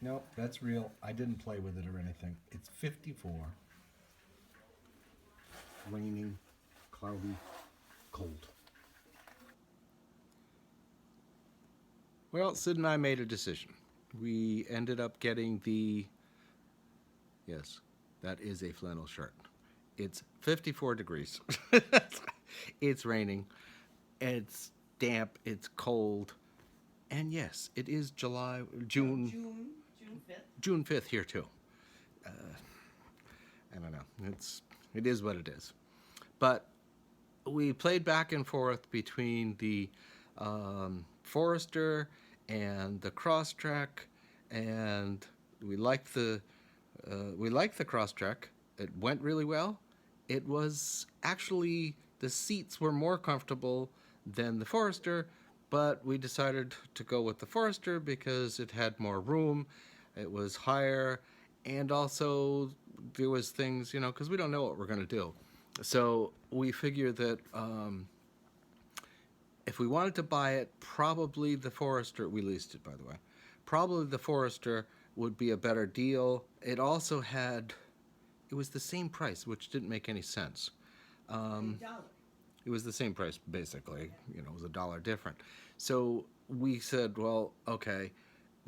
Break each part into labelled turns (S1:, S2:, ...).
S1: Nope, that's real. I didn't play with it or anything. It's 54. Raining, cloudy, cold. Well, Sid and I made a decision. We ended up getting the... Yes, that is a flannel shirt. It's 54 degrees. It's raining. It's damp. It's cold. And yes, it is June 5th here too. I don't know. It is what it is. But we played back and forth between the Forester and the Crosstrek, and we liked the Crosstrek. It went really well. It was actually, the seats were more comfortable than the Forester, but we decided to go with the Forester because it had more room, it was higher, and also there was things, you know, because we don't know what we're going to do. So we figured that if we wanted to buy it, probably the Forester, we leased it by the way, probably the Forester would be a better deal. It also had, it was the same price, which didn't make any sense. It was the same price basically, you know, it was $1 different. So we said, well, okay,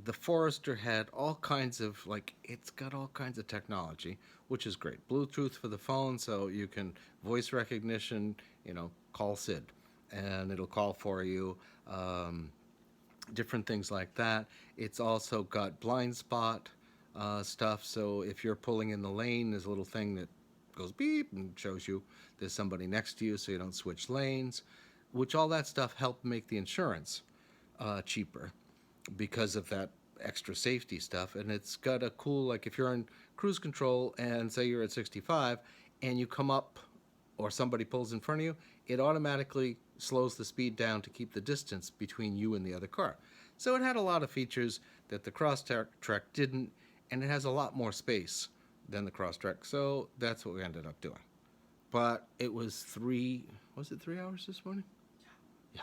S1: the Forester had all kinds of, like, it's got all kinds of technology, which is great. Bluetooth for the phone, so you can voice recognition, you know, call Sid, and it'll call for you. Different things like that. It's also got blind spot stuff, so if you're pulling in the lane, there's a little thing that goes beep and shows you there's somebody next to you so you don't switch lanes, which all that stuff helped make the insurance cheaper because of that extra safety stuff. And it's got a cool, like if you're in cruise control and say you're at 65 and you come up or somebody pulls in front of you, it automatically slows the speed down to keep the distance between you and the other car. So it had a lot of features that the Crosstrek didn't, and it has a lot more space than the Crosstrek, so that's what we ended up doing. But it was 3 hours this morning? Yeah.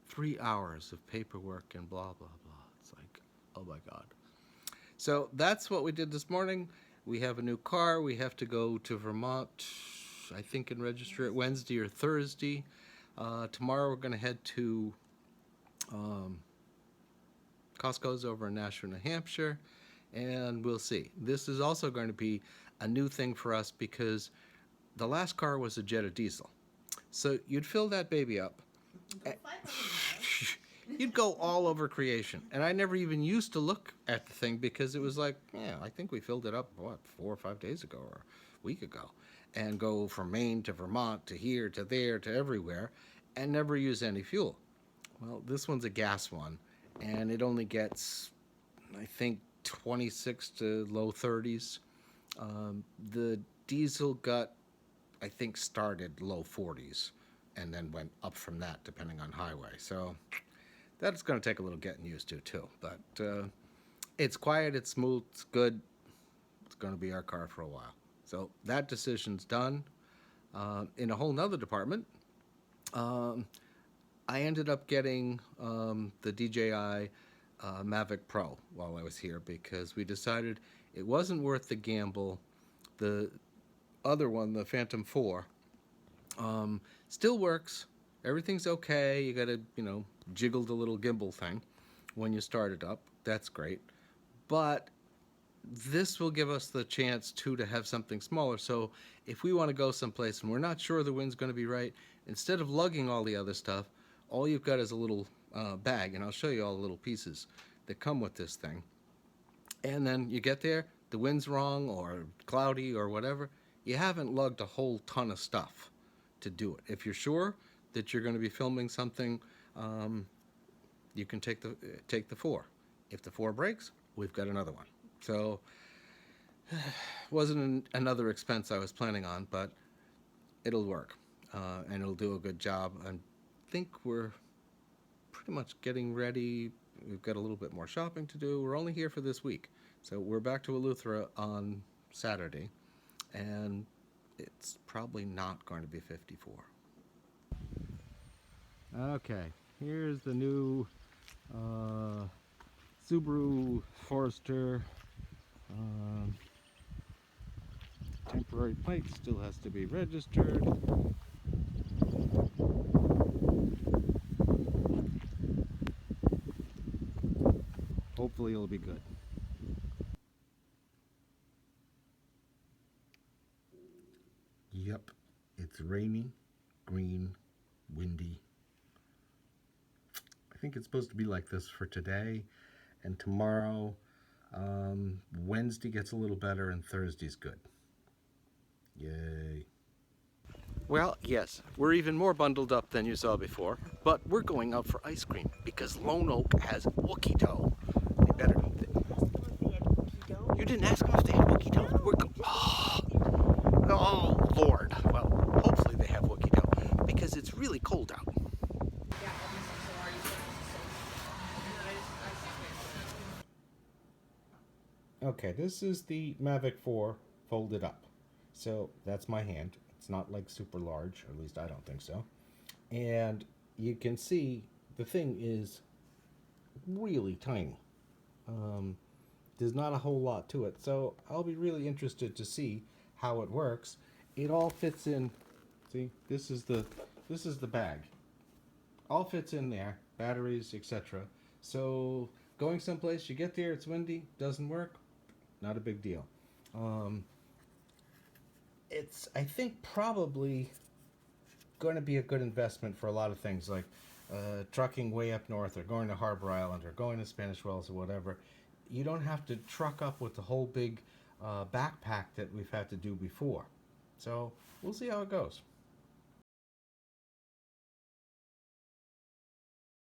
S1: 3 hours of paperwork and blah, blah, blah. It's like, oh my God. So that's what we did this morning. We have a new car. We have to go to Vermont, I think, and register it Wednesday or Thursday. Tomorrow we're going to head to Costco's over in Nashua, New Hampshire, and we'll see. This is also going to be a new thing for us because the last car was a Jetta diesel. So you'd fill that baby up. You'd go all over creation. And I never even used to look at the thing because it was like, yeah, I think we filled it up, what, 4 or 5 days ago or a week ago. And go from Maine to Vermont to here to there to everywhere and never use any fuel. Well, this one's a gas one, and it only gets, I think, 26 to low 30s. The diesel got, I think, started low 40s and then went up from that depending on highway. So that's going to take a little getting used to too. But it's quiet, it's smooth, it's good. It's going to be our car for a while. So that decision's done. In a whole nother department, I ended up getting the DJI Mavic Pro while I was here because we decided it wasn't worth the gamble. The other one, the Phantom 4, still works. Everything's okay. You got to, you know, jiggle the little gimbal thing when you start it up. That's great. But this will give us the chance to have something smaller. So if we want to go someplace and we're not sure the wind's going to be right, instead of lugging all the other stuff, all you've got is a little bag, and I'll show you all the little pieces that come with this thing. And then you get there, the wind's wrong or cloudy or whatever, you haven't lugged a whole ton of stuff to do it. If you're sure that you're going to be filming something, you can take the 4. If the 4 breaks, we've got another one. So wasn't another expense I was planning on, but it'll work, and it'll do a good job. I think we're pretty much getting ready. We've got a little bit more shopping to do. We're only here for this week. So we're back to Eleuthera on Saturday, and it's probably not going to be 54. Okay, here's the new Subaru Forester. Temporary plate still has to be registered. Hopefully it'll be good. Yep, it's rainy, green, windy. I think it's supposed to be like this for today and tomorrow. Wednesday gets a little better and Thursday's good. Yay. Well, yes, we're even more bundled up than you saw before, but we're going out for ice cream because Lone Oak has Wookie Dough. They better. You didn't ask them if they had Wookie Dough? Oh, Lord. Well, hopefully they have Wookie Dough because it's really cold out. Okay, this is the Mavic 4 folded up. So that's my hand. It's not like super large, or at least I don't think so. And you can see the thing is really tiny. There's not a whole lot to it. So I'll be really interested to see how it works. It all fits in. See, this is the bag. All fits in there, batteries, etc. So going someplace, you get there, it's windy, doesn't work, not a big deal. It's, I think, probably going to be a good investment for a lot of things like trucking way up north or going to Harbor Island or going to Spanish Wells or whatever. You don't have to truck up with the whole big backpack that we've had to do before. So we'll see how it goes.